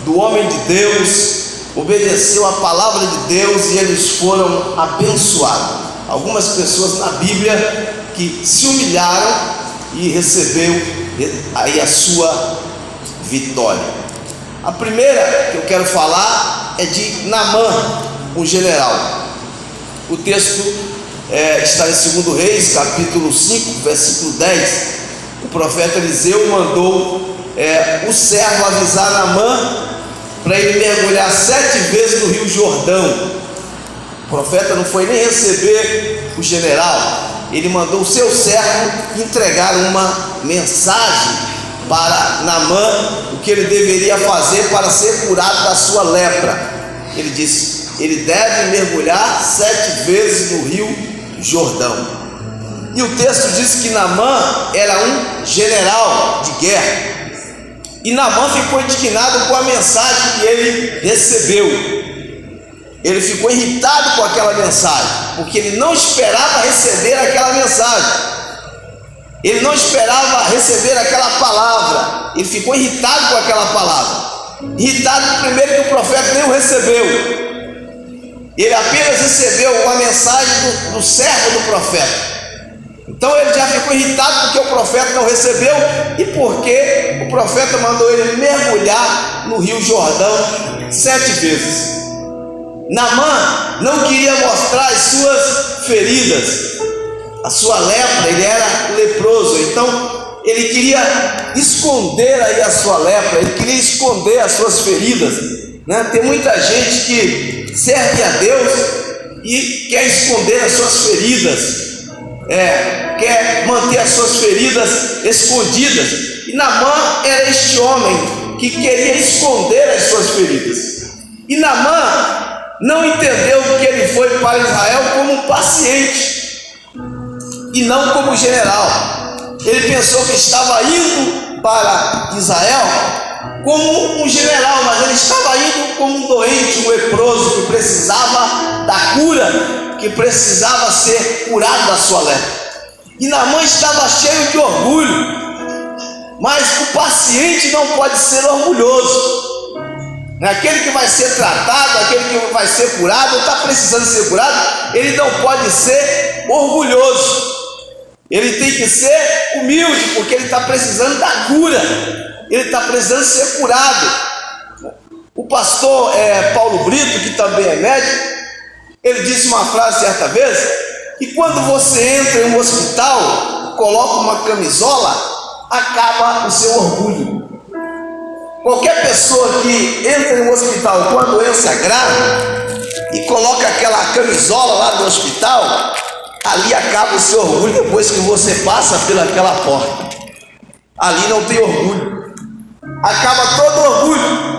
do homem de Deus, obedeceu a palavra de Deus e eles foram abençoados. Algumas pessoas na Bíblia que se humilharam e recebeu aí a sua vitória. A primeira que eu quero falar é de Naamã, um general. O texto está em 2 Reis, capítulo 5, versículo 10. O profeta Eliseu mandou o servo avisar Naamã para ele mergulhar 7 vezes no rio Jordão. O profeta não foi nem receber o general, ele mandou o seu servo entregar uma mensagem para Naamã, o que ele deveria fazer para ser curado da sua lepra. Ele disse: ele deve mergulhar 7 vezes no rio Jordão. E o texto diz que Naamã era um general de guerra. E Naamã ficou indignado com a mensagem que ele recebeu. Ele ficou irritado com aquela mensagem, porque ele não esperava receber aquela mensagem. Ele não esperava receber aquela palavra. Ele ficou irritado com aquela palavra. Irritado primeiro que o profeta nem o recebeu. Ele apenas recebeu uma mensagem do servo do profeta. Então ele já ficou irritado porque o profeta não recebeu e porque o profeta mandou ele mergulhar no rio Jordão 7 vezes. Naamã não queria mostrar as suas feridas, a sua lepra. Ele era leproso, então ele queria esconder aí a sua lepra, ele queria esconder as suas feridas, né? Tem muita gente que serve a Deus e quer esconder as suas feridas, quer manter as suas feridas escondidas. E Naamã era este homem que queria esconder as suas feridas. E Naamã não entendeu que ele foi para Israel como um paciente e não como general. Ele pensou que estava indo para Israel como um general, mas ele estava indo como um doente, um leproso que precisava da cura, que precisava ser curado da sua lepra. E Naamã estava cheio de orgulho, mas o paciente não pode ser orgulhoso. Aquele que vai ser tratado, aquele que vai ser curado, está precisando ser curado, ele não pode ser orgulhoso. Ele tem que ser humilde, porque ele está precisando da cura, ele está precisando ser curado. O pastor Paulo Brito, que também é médico, ele disse uma frase certa vez, que quando você entra em um hospital, coloca uma camisola, acaba o seu orgulho. Qualquer pessoa que entra em um hospital com uma doença grave e coloca aquela camisola lá do hospital, ali acaba o seu orgulho depois que você passa pelaquela porta. Ali não tem orgulho. Acaba todo o orgulho.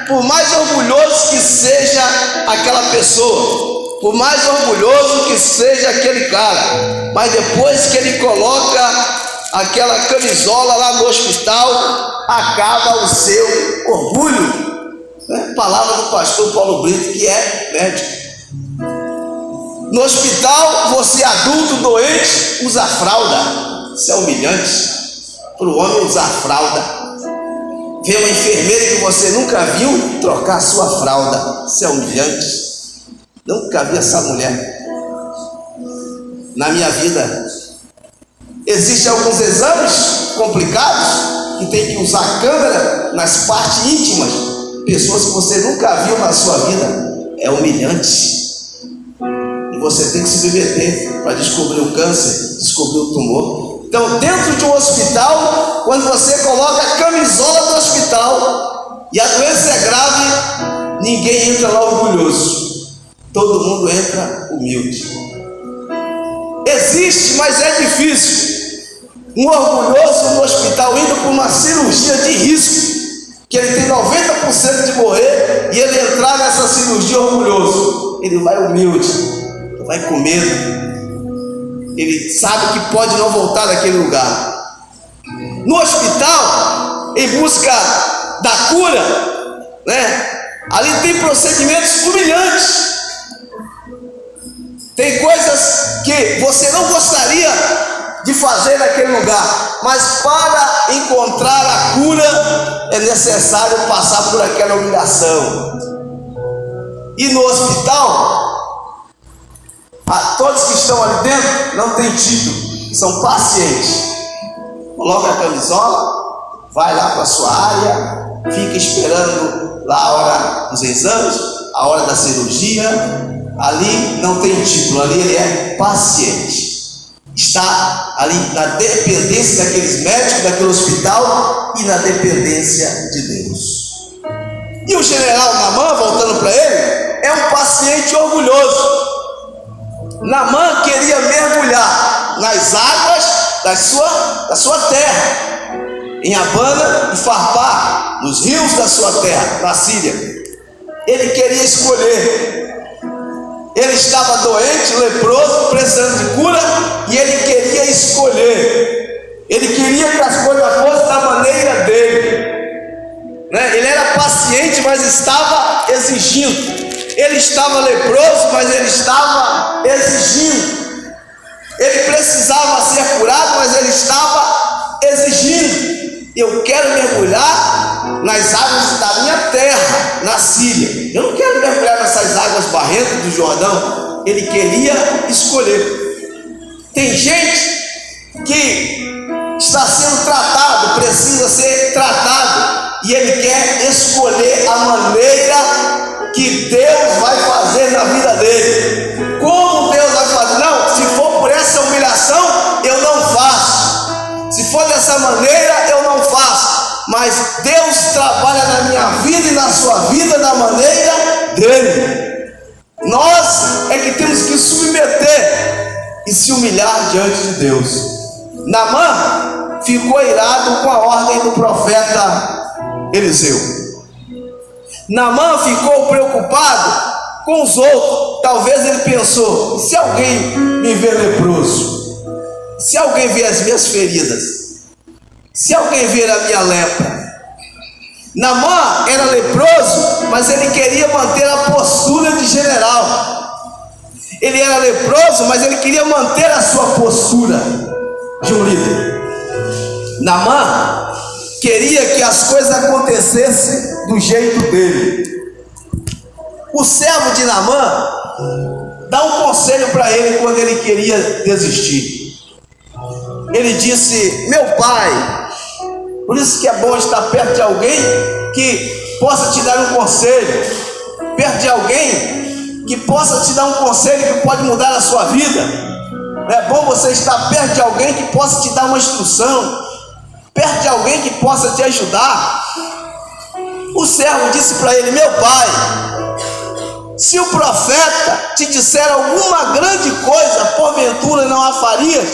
Por mais orgulhoso que seja aquela pessoa, por mais orgulhoso que seja aquele cara, mas depois que ele coloca aquela camisola lá no hospital, acaba o seu orgulho. Palavra do pastor Paulo Brito, que é médico. No hospital, você adulto doente usa fralda. Isso é humilhante para o homem usar fralda. Vê uma enfermeira que você nunca viu trocar a sua fralda. Isso é humilhante. Nunca vi essa mulher na minha vida. Existem alguns exames complicados que tem que usar câmera nas partes íntimas. Pessoas que você nunca viu na sua vida. É humilhante. E você tem que se submeter para descobrir o câncer, descobrir o tumor. Então, dentro de um hospital, quando você coloca a camisola do hospital e a doença é grave, ninguém entra lá orgulhoso. Todo mundo entra humilde. Existe, mas é difícil, um orgulhoso no hospital indo para uma cirurgia de risco, que ele tem 90% de morrer, e ele entrar nessa cirurgia orgulhoso. Ele vai humilde, vai com medo, ele sabe que pode não voltar daquele lugar. No hospital, em busca da cura, ali tem procedimentos humilhantes, tem coisas que você não gostaria de fazer naquele lugar, mas para encontrar a cura é necessário passar por aquela humilhação. E no hospital, todos que estão ali dentro não têm título, são pacientes. Coloca a camisola, vai lá para a sua área, fica esperando lá a hora dos exames, a hora da cirurgia. Ali não tem título, ali ele é paciente. Está ali na dependência daqueles médicos, daquele hospital e na dependência de Deus. E o general Naamã, voltando para ele, é um paciente orgulhoso. Naamã queria mergulhar nas águas da sua terra, em Abana e Farpar, nos rios da sua terra, na Síria. Ele queria escolher. Ele estava doente, leproso, precisando de cura, e ele queria escolher. Ele queria que as coisas fossem da maneira dele. Ele era paciente, mas estava exigindo. Ele estava leproso, mas ele estava exigindo. Ele precisava ser curado, mas ele estava exigindo. Eu quero mergulhar nas águas da minha terra, na Síria. Eu não quero mergulhar nessas águas barrentas do Jordão. Ele queria escolher. Tem gente que está sendo tratado, precisa ser tratado, e ele quer escolher a maneira que Deus vai fazer na vida dele. Como Deus vai fazer? Não, se for por essa humilhação, eu não faço. Se for dessa maneira, eu não faço. Mas Deus trabalha na minha vida e na sua vida da maneira dele. Nós é que temos que submeter e se humilhar diante de Deus. Naamã ficou irado com a ordem do profeta Eliseu. Naamã ficou preocupado com os outros. Talvez ele pensou: se alguém me ver leproso, se alguém ver as minhas feridas, se alguém ver a minha lepra. Naamã era leproso, mas ele queria manter a postura de general. Ele era leproso, mas ele queria manter a sua postura de um líder. Naamã queria que as coisas acontecessem do jeito dele. O servo de Naamã dá um conselho para ele quando ele queria desistir. Ele disse: meu pai, por isso que é bom estar perto de alguém que possa te dar um conselho, perto de alguém que possa te dar um conselho que pode mudar a sua vida. É bom você estar perto de alguém que possa te dar uma instrução, perto de alguém que possa te ajudar. O servo disse para ele: meu pai, se o profeta te disser alguma grande coisa, porventura não a farias?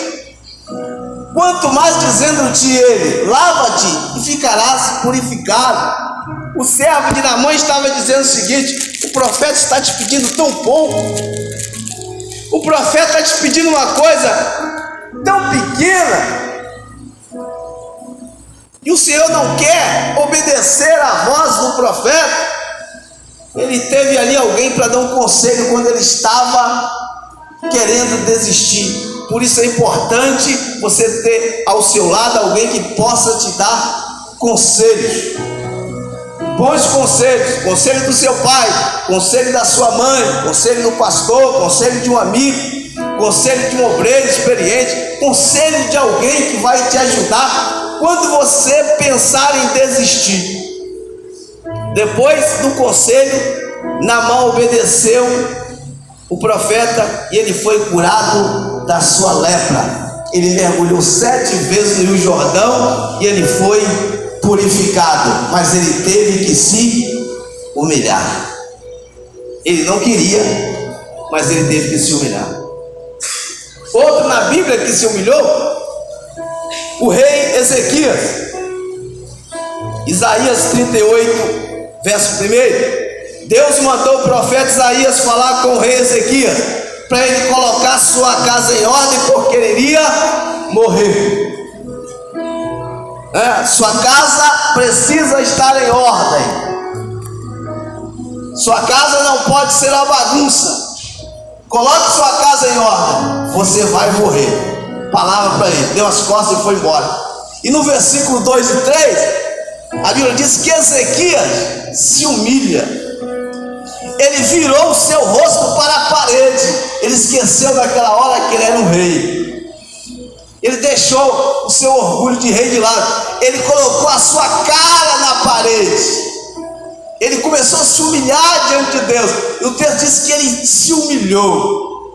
Quanto mais dizendo-te ele: lava-te e ficarás purificado. O servo de Naamã estava dizendo o seguinte: o profeta está te pedindo tão pouco, o profeta está te pedindo uma coisa tão pequena, e o Senhor não quer obedecer à voz do profeta. Ele teve ali alguém para dar um conselho quando ele estava querendo desistir. Por isso é importante você ter ao seu lado alguém que possa te dar conselhos, bons conselhos, conselho do seu pai, conselho da sua mãe, conselho do pastor, conselho de um amigo, conselho de um obreiro experiente, conselho de alguém que vai te ajudar quando você pensar em desistir. Depois do conselho, Naamã obedeceu o profeta e ele foi curado da sua lepra. Ele mergulhou 7 vezes no Rio Jordão e ele foi purificado, mas ele teve que se humilhar. Ele não queria, mas ele teve que se humilhar. Outro na Bíblia que se humilhou, o rei Ezequias. Isaías 38, verso 1. Deus mandou o profeta Isaías falar com o rei Ezequias para ele colocar sua casa em ordem, porque ele iria morrer. Sua casa precisa estar em ordem. Sua casa não pode ser uma bagunça. Coloque sua casa em ordem, você vai morrer. palavra para ele, deu as costas e foi embora. E no versículo 2 e 3, a Bíblia diz que Ezequias se humilha. Ele virou o seu rosto para a parede. Ele esqueceu naquela hora que ele era um rei. Ele deixou o seu orgulho de rei de lado. Ele colocou a sua cara na parede. Ele começou a se humilhar diante de Deus. E o texto diz que ele se humilhou.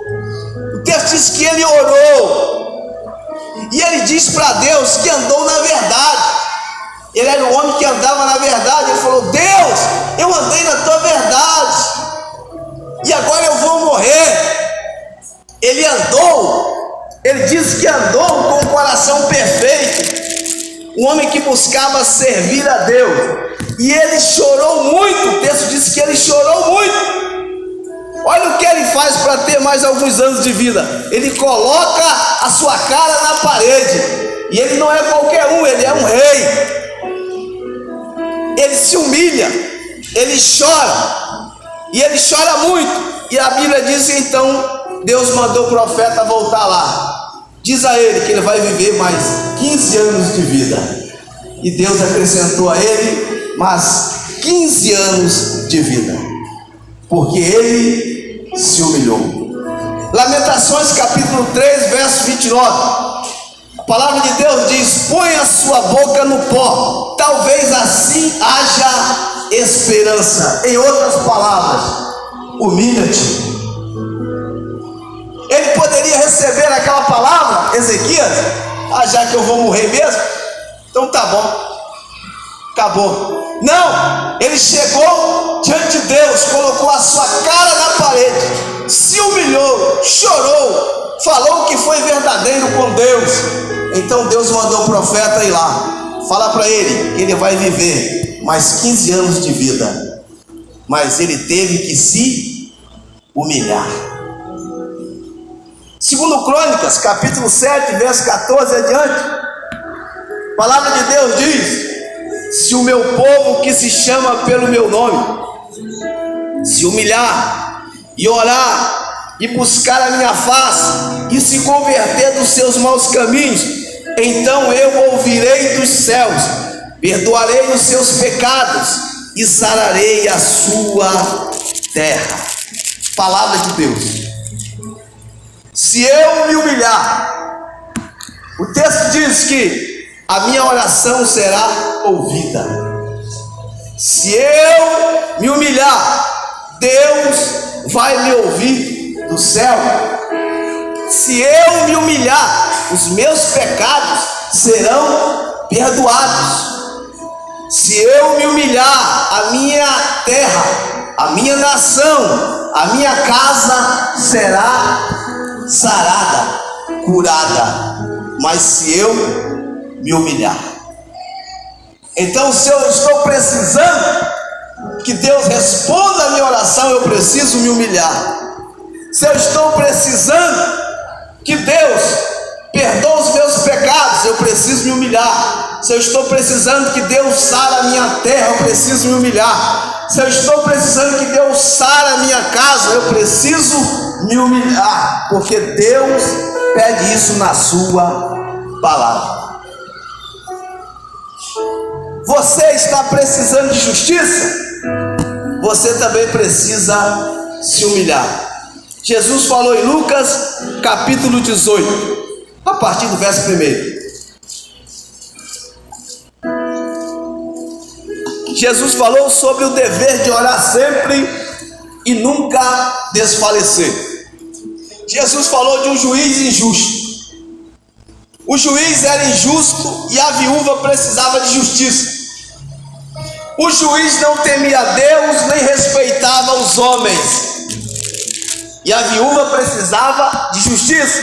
O texto diz que ele orou. E ele diz para Deus que andou na verdade. Ele era um homem que andava na verdade. Ele falou: Deus, eu andei na tua verdade, e agora eu vou morrer. Ele andou. Ele disse que andou com o coração perfeito. Um homem que buscava servir a Deus. E ele chorou muito. O texto diz que ele chorou muito. Olha o que ele faz para ter mais alguns anos de vida. Ele coloca a sua cara na parede. E ele não é qualquer um, ele é um rei. Ele se humilha, ele chora, e ele chora muito. E a Bíblia diz que então Deus mandou o profeta voltar lá. Diz a ele que ele vai viver mais 15 anos de vida. E Deus acrescentou a ele mais 15 anos de vida, porque ele se humilhou. Lamentações capítulo 3, verso 29. A palavra de Deus diz: põe a sua boca no pó, talvez assim haja esperança. Em outras palavras, humilha-te. Ele poderia receber aquela palavra, Ezequias: já que eu vou morrer mesmo, então tá bom, acabou. Não, ele chegou diante de Deus, colocou a sua cara na parede, se humilhou, chorou, falou que foi verdadeiro com Deus. Então Deus mandou o profeta ir lá, falar para ele que ele vai viver mais 15 anos de vida, mas ele teve que se humilhar. Segundo Crônicas, capítulo 7, verso 14 adiante, a palavra de Deus diz: se o meu povo que se chama pelo meu nome se humilhar e orar e buscar a minha face e se converter dos seus maus caminhos, então eu ouvirei dos céus, perdoarei os seus pecados e sararei a sua terra. Palavra de Deus. Se eu me humilhar, o texto diz que a minha oração será ouvida. Se eu me humilhar, Deus vai me ouvir do céu. Se eu me humilhar, os meus pecados serão perdoados. Se eu me humilhar, a minha terra, a minha nação, a minha casa será sarada, curada. Mas se eu me humilhar, então se eu estou precisando que Deus responda a minha oração, eu preciso me humilhar. Se eu estou precisando que Deus perdoe os meus pecados, eu preciso me humilhar. Se eu estou precisando que Deus sare a minha terra, eu preciso me humilhar. Se eu estou precisando que Deus sare a minha casa, eu preciso me humilhar, porque Deus pede isso na sua palavra. Você está precisando de justiça? Você também precisa se humilhar. Jesus falou em Lucas capítulo 18, a partir do verso 1. Jesus falou sobre o dever de orar sempre e nunca desfalecer. Jesus falou de um juiz injusto. O juiz era injusto e a viúva precisava de justiça. O juiz não temia Deus nem respeitava os homens. E a viúva precisava de justiça.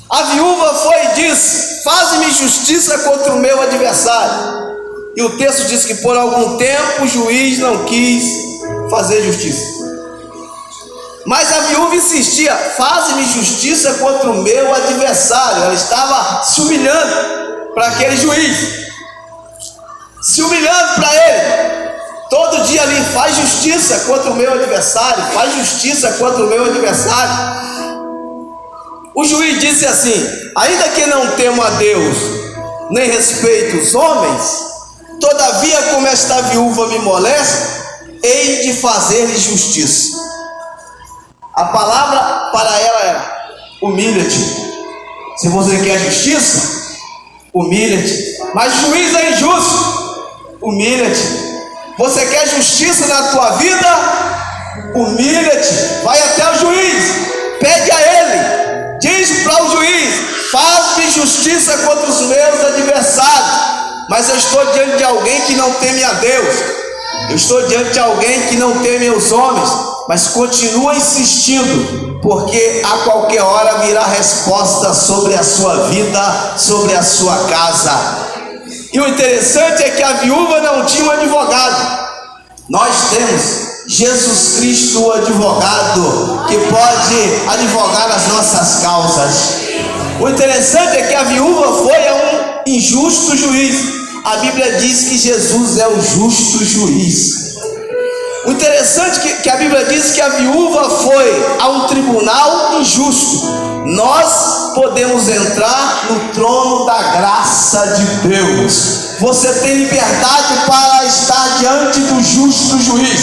A viúva foi e disse: faze-me justiça contra o meu adversário. E o texto diz que por algum tempo o juiz não quis fazer justiça. Mas a viúva insistia: faze-me justiça contra o meu adversário. Ela estava se humilhando para aquele juiz, se humilhando para ele. Todo dia ali: faz justiça contra o meu adversário, faz justiça contra o meu adversário. O juiz disse assim: ainda que não temo a Deus, nem respeito os homens, todavia, como esta viúva me molesta, hei de fazer-lhe justiça. A palavra para ela era: humilha-te. Se você quer justiça, humilha-te. Mas o juiz é injusto, humilha-te. Você quer justiça na tua vida? Humilha-te. Vai até o juiz, pede a ele, diz para o juiz: faz-me justiça contra os meus adversários. Mas eu estou diante de alguém que não teme a Deus, eu estou diante de alguém que não teme os homens. Mas continua insistindo, porque a qualquer hora virá resposta sobre a sua vida, sobre a sua casa. E o interessante é que a viúva não tinha um advogado. Nós temos Jesus Cristo, o advogado, que pode advogar as nossas causas. O interessante é que a viúva foi a um injusto juiz. A Bíblia diz que Jesus é o justo juiz. O interessante é que a Bíblia diz que a viúva foi a um tribunal injusto. Nós podemos entrar no trono da graça de Deus. Você tem liberdade para estar diante do justo juiz.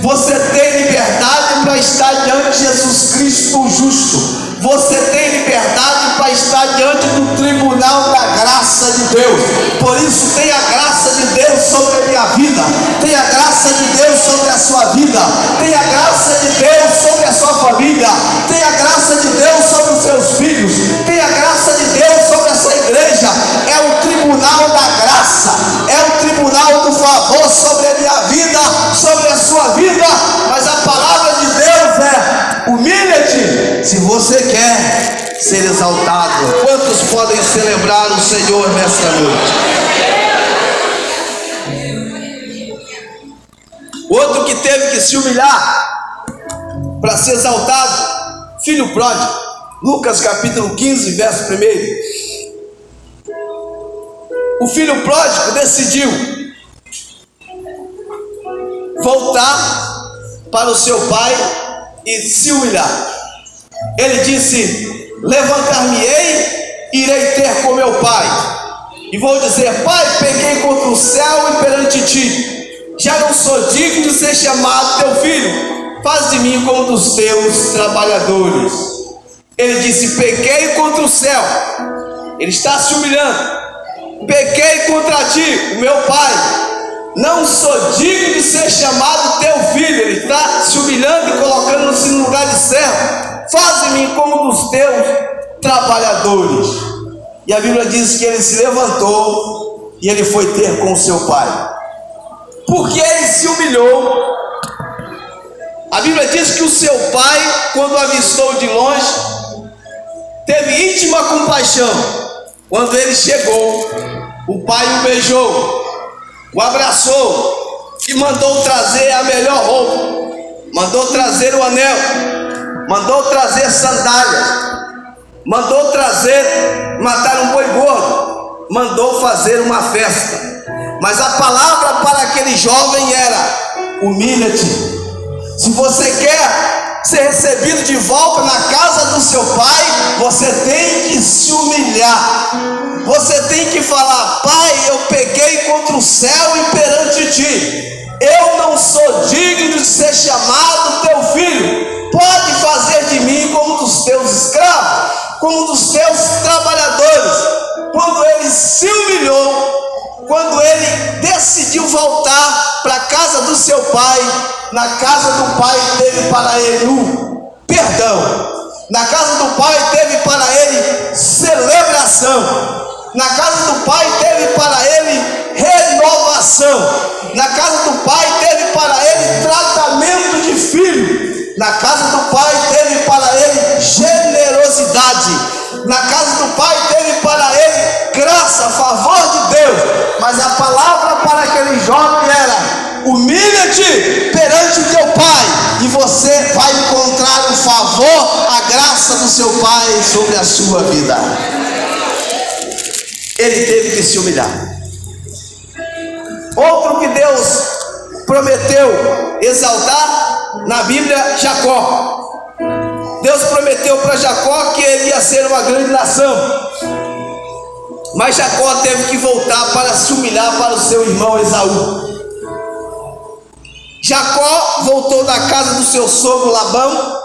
Você tem liberdade para estar diante de Jesus Cristo, o justo. Você tem liberdade para estar diante do tribunal da graça de Deus. Por isso, tenha a graça de Deus sobre a minha vida, tenha a graça de Deus sobre a sua vida, tenha a graça de Deus sobre a sua família, tenha a graça de Deus sobre os seus filhos, tenha a graça de Deus sobre essa igreja. É o tribunal da graça, é o tribunal do favor sobre a minha vida, sobre a sua vida. Mas a palavra de Deus é: humilha-te se você quer ser exaltado. Quantos podem celebrar o Senhor nesta noite? Outro que teve que se humilhar para ser exaltado, filho pródigo. Lucas capítulo 15, verso 1. O filho pródigo decidiu voltar para o seu pai e se humilhar. Ele disse: levantar-me-ei, irei ter com meu pai, e vou dizer: pai, pequei contra o céu e perante ti, já não sou digno de ser chamado teu filho, faz de mim como dos teus trabalhadores. Ele disse: pequei contra o céu. Ele está se humilhando. Pequei contra ti, o meu pai, não sou digno de ser chamado teu filho. Ele está se humilhando e colocando-se no lugar de servo. Faz de mim como dos teus trabalhadores. E a Bíblia diz que ele se levantou e ele foi ter com o seu pai. Porque ele se humilhou. A Bíblia diz que o seu pai, quando o avistou de longe, teve íntima compaixão. Quando ele chegou, o pai o beijou, o abraçou e mandou trazer a melhor roupa, mandou trazer o anel, mandou trazer sandálias, mandou trazer, matar um boi gordo, mandou fazer uma festa. Mas a palavra para aquele jovem era: humilha-te. Se você quer ser recebido de volta na casa do seu pai, você tem que se humilhar. Você tem que falar: pai, eu pequei contra o céu e perante ti, eu não sou digno de ser chamado teu filho. Pode fazer de mim como dos teus escravos, como dos teus trabalhadores. Quando ele se humilhou, quando ele decidiu voltar para a casa do seu pai, na casa do pai teve para ele um perdão, na casa do pai teve para ele celebração, na casa do pai teve para ele renovação, na casa do pai teve para ele tratamento de filho, na casa do pai teve para ele generosidade, na casa do pai teve para ele graça, favor de Deus. Mas a palavra para aquele jovem era: humilha-te perante o teu pai, e você vai encontrar o favor, a graça do seu pai sobre a sua vida. Ele teve que se humilhar. Outro que Deus prometeu exaltar na Bíblia, Jacó. Deus prometeu para Jacó que ele ia ser uma grande nação, mas Jacó teve que voltar para se humilhar para o seu irmão Esaú. Jacó voltou da casa do seu sogro Labão,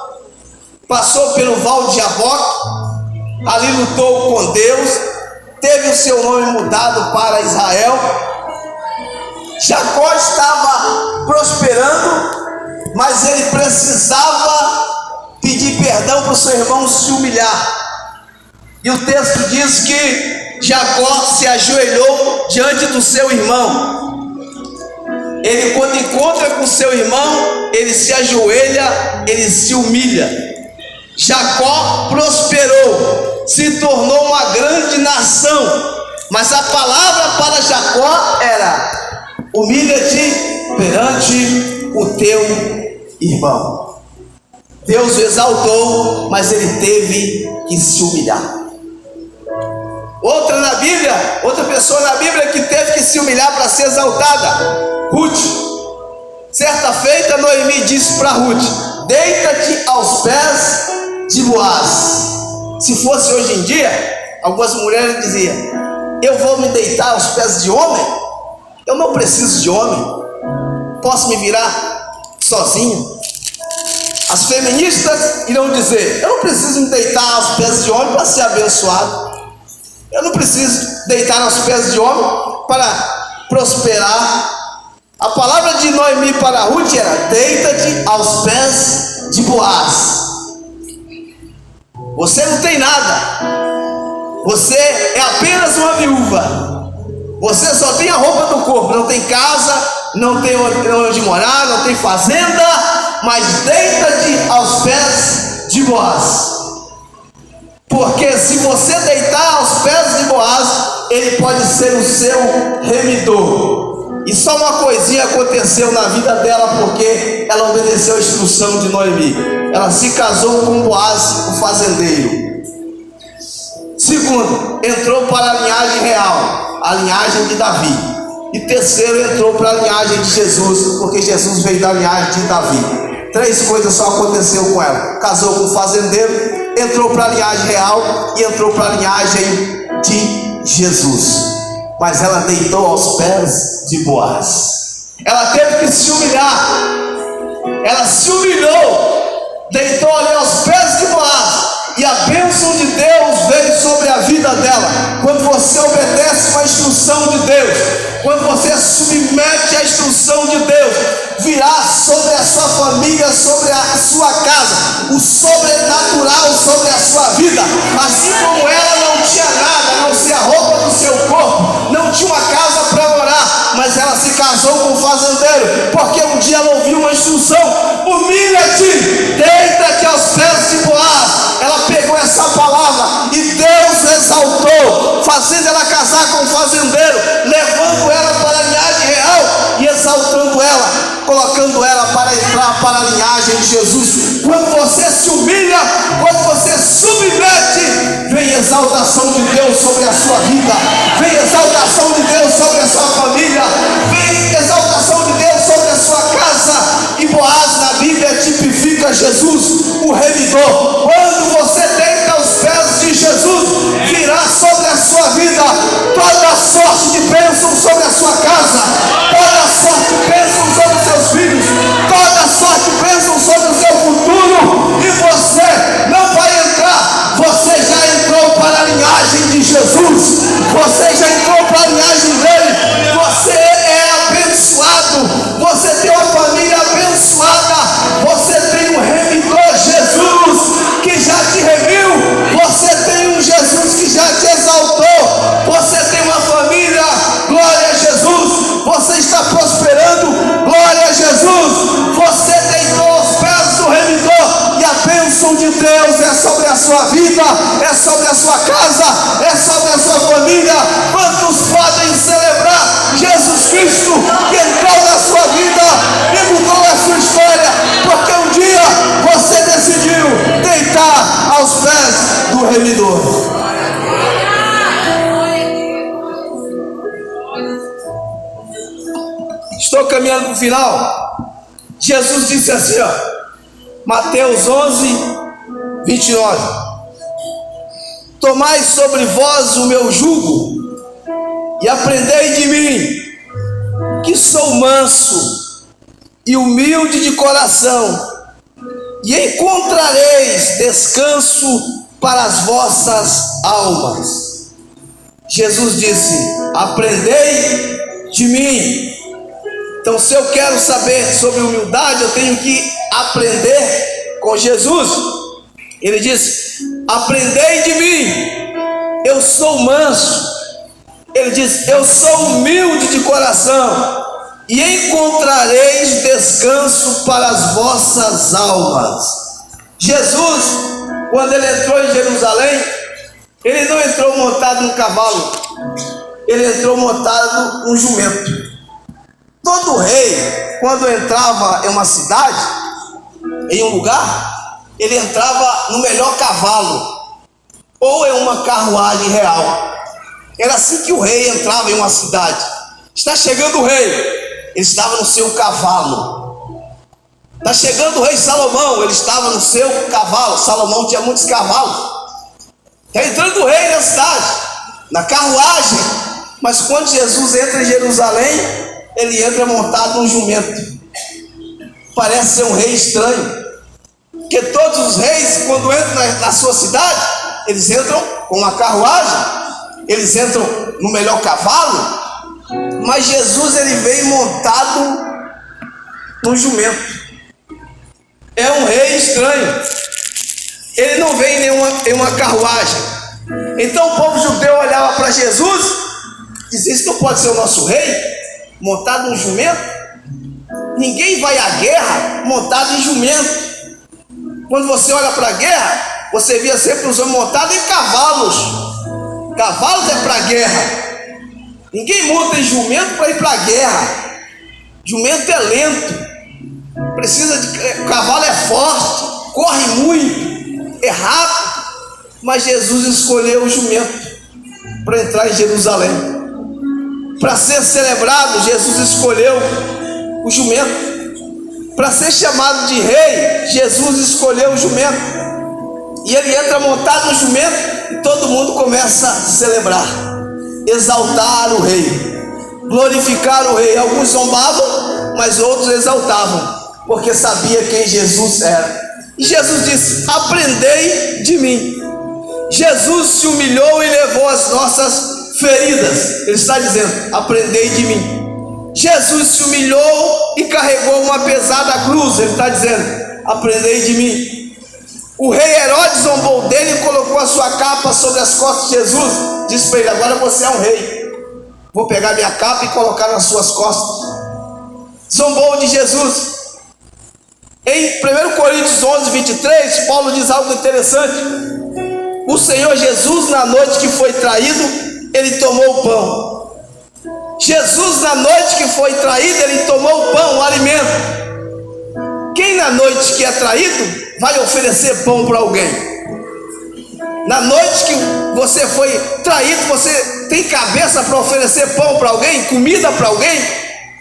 passou pelo Val de Jaboque, ali lutou com Deus, teve o seu nome mudado para Israel. Jacó estava prosperando, mas ele precisava pedir perdão para o seu irmão se humilhar. E o texto diz que Jacó se ajoelhou diante do seu irmão. Ele, quando encontra com seu irmão, ele se ajoelha, ele se humilha. Jacó prosperou, se tornou uma grande nação, mas a palavra para Jacó era: humilha-te perante o teu irmão. Deus o exaltou, mas ele teve que se humilhar. Outra pessoa na Bíblia que teve que se humilhar para ser exaltada, Ruth. Certa feita, Noemi disse para Ruth: deita-te aos pés de Boaz. Se fosse hoje em dia, algumas mulheres diziam: eu vou me deitar aos pés de homem? Eu não preciso de homem, posso me virar sozinho. As feministas irão dizer: eu não preciso me deitar aos pés de homem para ser abençoado. Eu não preciso deitar aos pés de homem para prosperar. A palavra de Noemi para Ruth era: deita-te aos pés de Boaz. Você não tem nada, você é apenas uma viúva, você só tem a roupa do corpo, não tem casa, não tem onde morar, não tem fazenda, mas deita-te aos pés de Boaz. Porque se você deitar aos pés de Boaz, ele pode ser o seu remidor. E só uma coisinha aconteceu na vida dela, porque ela obedeceu a instrução de Noemi. Ela se casou com Boaz, o fazendeiro. Segundo, entrou para a linhagem real, a linhagem de Davi. E terceiro, entrou para a linhagem de Jesus, porque Jesus veio da linhagem de Davi. 3 coisas só aconteceu com ela: casou com o fazendeiro, entrou para a linhagem real e entrou para a linhagem de Jesus. Mas ela deitou aos pés de Boaz. Ela teve que se humilhar. Ela se humilhou, deitou ali aos pés de Boaz, e a bênção de Deus veio sobre a vida dela. Quando você obedece uma instrução de Deus, quando você submete a instrução de Deus, virá sobre a sua família, sobre a sua casa, o sobrenatural sobre a sua vida. Assim como ela não tinha nada, a não ser a roupa do seu corpo, não tinha uma casa para morar, mas ela se casou com o fazendeiro, porque um dia ela ouviu uma instrução: humilha-te, deita-te aos pés de Boaz. Ela pegou essa palavra e Deus exaltou, fazendo ela casar com o fazendeiro, levando ela para a linhagem real e exaltando ela, colocando ela para entrar para a linhagem de Jesus. Quando você se humilha, quando você submete, vem exaltação de Deus sobre a sua vida, vem exaltação de Deus sobre a sua família, vem exaltação de Deus sobre a sua casa. E Boaz na Bíblia tipifica Jesus, o remidor. Quando você deita aos pés de Jesus, virá sobre a sua vida toda sorte de bênção sobre a sua casa, toda sorte de bênção sobre os seus filhos, toda sorte de bênção sobre o seu futuro. E você não vai entrar, você já entrou para a linhagem de Jesus, você já entrou para a linhagem dele, você é abençoado, você tem uma família abençoada, você tem um remidor Jesus que já te remiu, você tem um Jesus que já te exaltou, você tem uma família, glória a Jesus, você está prosperando, glória a Jesus, você deitou aos pés do remidor, e a bênção de Deus é sobre a sua vida, é sobre a sua casa, é sobre a sua família. Quantos podem celebrar Jesus Cristo que entrou na sua vida e mudou a sua história, porque um dia você decidiu deitar aos pés do remidor. Estou caminhando para o final. Jesus disse assim, Mateus 11, 29. Tomai sobre vós o meu jugo e aprendei de mim, que sou manso e humilde de coração, e encontrareis descanso para as vossas almas. Jesus disse: aprendei de mim. Então, se eu quero saber sobre humildade, eu tenho que aprender com Jesus. Ele disse: aprendei de mim, eu sou manso. Ele diz: eu sou humilde de coração, e encontrareis descanso para as vossas almas. Jesus, quando ele entrou em Jerusalém, ele não entrou montado num cavalo, ele entrou montado num jumento. Todo rei, quando entrava em uma cidade, em um lugar, ele entrava no melhor cavalo, ou em uma carruagem real. Era assim que o rei entrava em uma cidade. Está chegando o rei, ele estava no seu cavalo. Está chegando o rei Salomão, ele estava no seu cavalo. Salomão tinha muitos cavalos. Está entrando o rei na cidade, na carruagem. Mas quando Jesus entra em Jerusalém, ele entra montado num jumento. Parece ser um rei estranho, porque todos os reis, quando entram na sua cidade, eles entram com uma carruagem, eles entram no melhor cavalo. Mas Jesus, ele veio montado num jumento. É um rei estranho. Ele não vem em uma carruagem. Então o povo judeu olhava para Jesus e dizia: isso não pode ser o nosso rei montado num jumento? Ninguém vai à guerra montado em jumento. Quando você olha para a guerra, você via sempre os homens montados em cavalos. Cavalos é para a guerra. Ninguém monta em jumento para ir para a guerra. Jumento é lento, o cavalo é forte, corre muito, é rápido. Mas Jesus escolheu o jumento para entrar em Jerusalém. Para ser celebrado, Jesus escolheu o jumento. Para ser chamado de rei, Jesus escolheu o jumento. E ele entra montado no jumento e todo mundo começa a celebrar, exaltar o rei, glorificar o rei. Alguns zombavam, mas outros exaltavam, porque sabia quem Jesus era. E Jesus disse: aprendei de mim. Jesus se humilhou e levou as nossas feridas. Ele está dizendo: aprendei de mim. Jesus se humilhou e carregou uma pesada cruz. Ele está dizendo: aprendei de mim. O rei Herodes zombou dele e colocou a sua capa sobre as costas de Jesus. Disse para ele: agora você é um rei, vou pegar minha capa e colocar nas suas costas. Zombou de Jesus. Em 1 Coríntios 11, 23, Paulo diz algo interessante. O Senhor Jesus, na noite que foi traído, ele tomou o pão. Jesus, na noite que foi traído, ele tomou o pão, o alimento. Quem na noite que é traído vai oferecer pão para alguém? Na noite que você foi traído, você tem cabeça para oferecer pão para alguém, comida para alguém?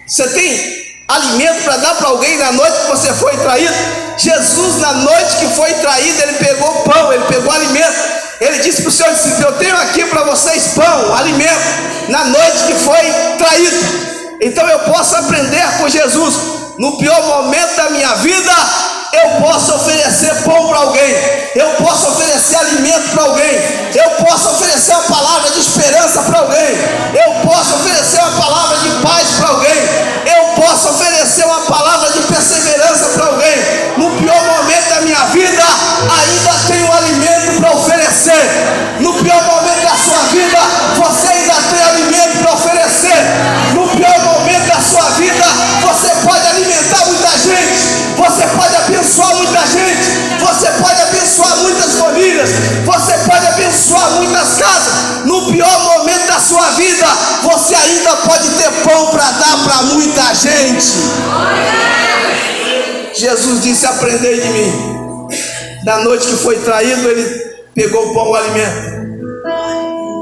Você tem alimento para dar para alguém na noite que você foi traído? Jesus, na noite que foi traído, ele pegou pão, ele pegou alimento. Ele disse para o seu discípulo: eu tenho aqui para vocês pão, alimento, na noite que foi traído. Então eu posso aprender com Jesus. No pior momento da minha vida, eu posso oferecer pão para alguém, eu posso oferecer alimento para alguém, eu posso oferecer uma palavra de esperança para alguém, eu posso oferecer uma palavra de paz para alguém, eu posso oferecer uma palavra de perseverança para alguém. No pior momento da minha vida, ainda tenho alimento para oferecer. No pior momento da sua vida, você ainda tem alimento para oferecer. No pior momento da sua vida, você pode alimentar muita gente, você pode abençoar muita gente, você pode abençoar muitas famílias, você pode abençoar muitas casas. No pior momento da sua vida, você ainda pode ter pão para dar para muita gente. Jesus disse: aprendei de mim. Na noite que foi traído, ele pegou o pão, o alimento,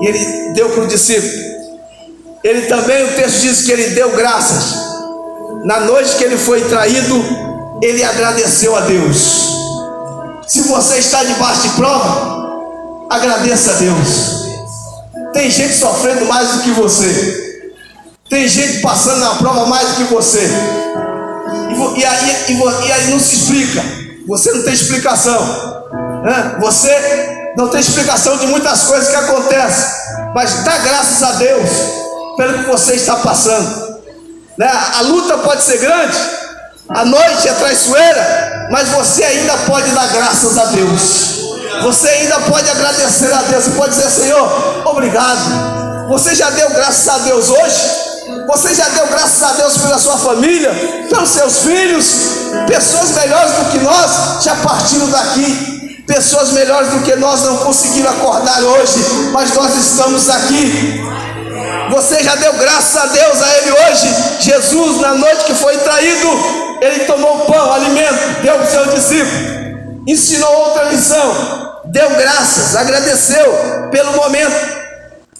e ele deu para o discípulo. Ele também, o texto diz que ele deu graças. Na noite que ele foi traído, ele agradeceu a Deus. Se você está debaixo de prova, agradeça a Deus. Tem gente sofrendo mais do que você. Tem gente passando na prova mais do que você. E aí não se explica. Você não tem explicação, né? Você não tem explicação de muitas coisas que acontecem. Mas dá graças a Deus pelo que você está passando, né? A luta pode ser grande, a noite é traiçoeira, mas você ainda pode dar graças a Deus. Você ainda pode agradecer a Deus. Você pode dizer: Senhor, obrigado. Você já deu graças a Deus hoje? Você já deu graças a Deus pela sua família, pelos seus filhos? Pessoas melhores do que nós já partiram daqui. Pessoas melhores do que nós não conseguiram acordar hoje, mas nós estamos aqui. Você já deu graças a Deus a Ele hoje? Jesus, na noite que foi traído, Ele tomou pão, alimento, deu para o seu discípulo, ensinou outra lição, deu graças, agradeceu pelo momento.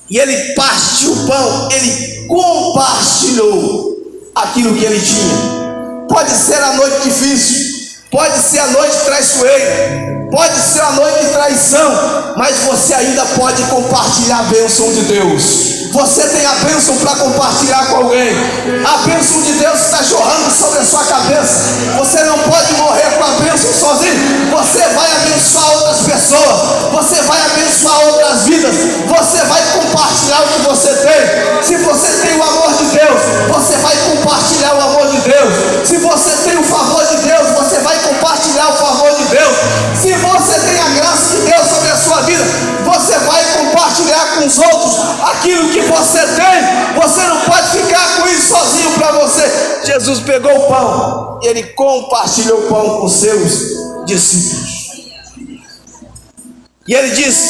E Ele partiu o pão, Ele compartilhou aquilo que Ele tinha. Pode ser a noite difícil, pode ser a noite traiçoeira, pode ser a noite de traição, mas você ainda pode compartilhar a bênção de Deus. Você tem a bênção para compartilhar com alguém. A bênção de Deus está jorrando sobre a sua cabeça. Você não pode morrer com a bênção sozinho. Você vai abençoar outras pessoas. Você vai abençoar outras vidas. Você vai compartilhar o que você tem. Se você tem o amor de Deus, você vai compartilhar o amor de Deus. Se você tem o favor de Deus, você vai compartilhar o favor de Deus. Se você tem a graça de Deus sobre a sua vida, você vai compartilhar com os outros aquilo que você tem. Você não pode ficar com isso sozinho para você. Jesus pegou o pão e Ele compartilhou o pão com seus discípulos. E Ele disse: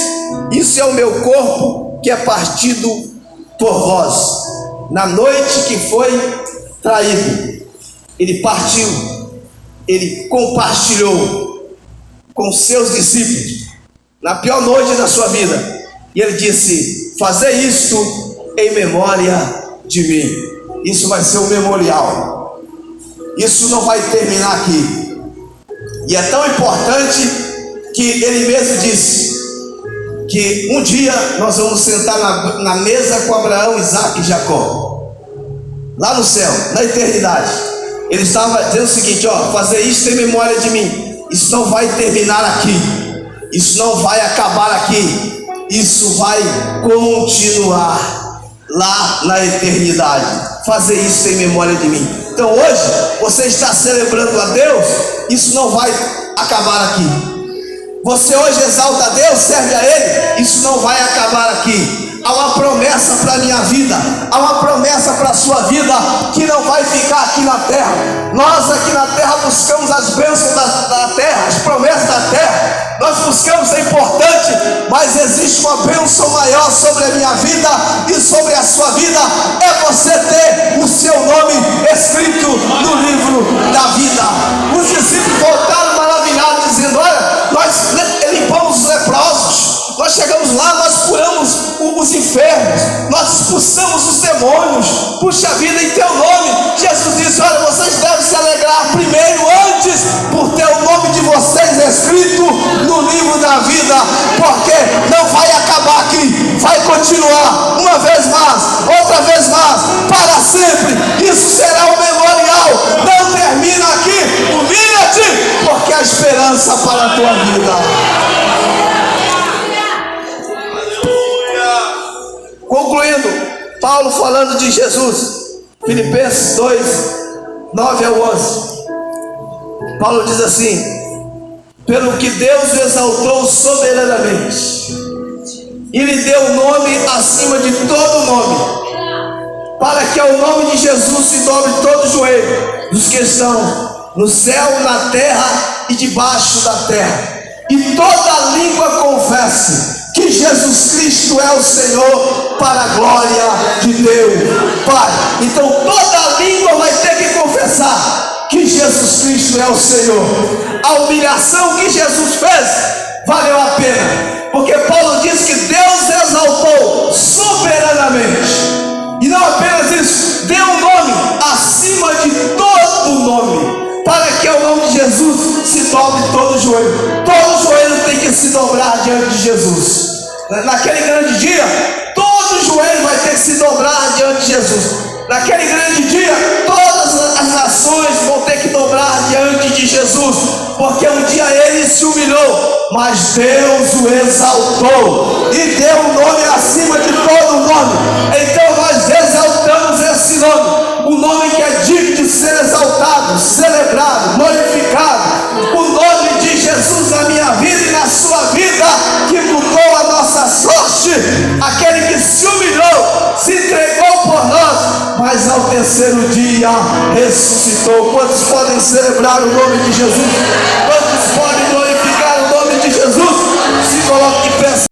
isso é o meu corpo que é partido por vós. Na noite que foi traído, Ele partiu, Ele compartilhou com seus discípulos na pior noite da sua vida. E Ele disse: fazer isto em memória de mim. Isso vai ser um memorial. Isso não vai terminar aqui. E é tão importante que Ele mesmo disse que um dia nós vamos sentar na mesa com Abraão, Isaac e Jacó, lá no céu, na eternidade. Ele estava dizendo o seguinte: ó, fazer isto em memória de mim. Isso não vai terminar aqui. Isso não vai acabar aqui. Isso vai continuar lá na eternidade. Fazer isso em memória de mim. Então hoje você está celebrando a Deus. Isso não vai acabar aqui. Você hoje exalta a Deus, serve a Ele. Isso não vai acabar aqui. Há uma promessa para a minha vida, há uma promessa para a sua vida que não vai ficar aqui na terra. Nós aqui na terra buscamos as bênçãos da terra, as promessas da terra. Nós buscamos, é importante, mas existe uma bênção maior sobre a minha vida e sobre a sua vida. É você ter o seu nome escrito no livro da vida. Os discípulos voltaram maravilhados, dizendo: olha, nós limpamos os leprosos, nós chegamos lá, nós curamos os enfermos, nós expulsamos os demônios. Puxa vida, em teu nome. Jesus disse: olha, vocês devem se alegrar primeiro, antes, por ter o nome de vocês escrito no livro da vida, porque não vai acabar aqui, vai continuar uma vez mais, outra vez mais, para sempre. Isso será um memorial, não termina aqui. Humilha-te, porque há esperança para a tua vida. Concluindo, Paulo falando de Jesus, Filipenses 2, 9 ao 11. Paulo diz assim: pelo que Deus o exaltou soberanamente e lhe deu nome acima de todo nome, para que ao nome de Jesus se dobre todo o joelho dos que estão no céu, na terra e debaixo da terra, e toda língua confesse que Jesus Cristo é o Senhor, para a glória de Deus Pai. Então toda língua vai ter que confessar que Jesus Cristo é o Senhor. A humilhação que Jesus fez valeu a pena, porque Paulo diz que Deus exaltou soberanamente, e não apenas isso, deu um nome acima de todo nome, para que ao nome de Jesus, se dobre todo joelho. Todo joelho tem que se dobrar diante de Jesus. Naquele grande dia, todo joelho vai ter que se dobrar diante de Jesus. Naquele grande dia, todas as nações vão ter que dobrar diante de Jesus, porque um dia ele se humilhou, mas Deus o exaltou e deu um nome acima de todo nome. Então nós exaltamos esse nome, o nome que é digno de ser exaltado, celebrado, glorificado, o nome de Jesus na minha vida e na sua vida, que mudou a nossa sorte, aquele que se humilhou, se entregou por nós, mas ao terceiro dia ressuscitou. Quantos podem celebrar o nome de Jesus? Quantos podem glorificar o nome de Jesus? Se coloque de pé.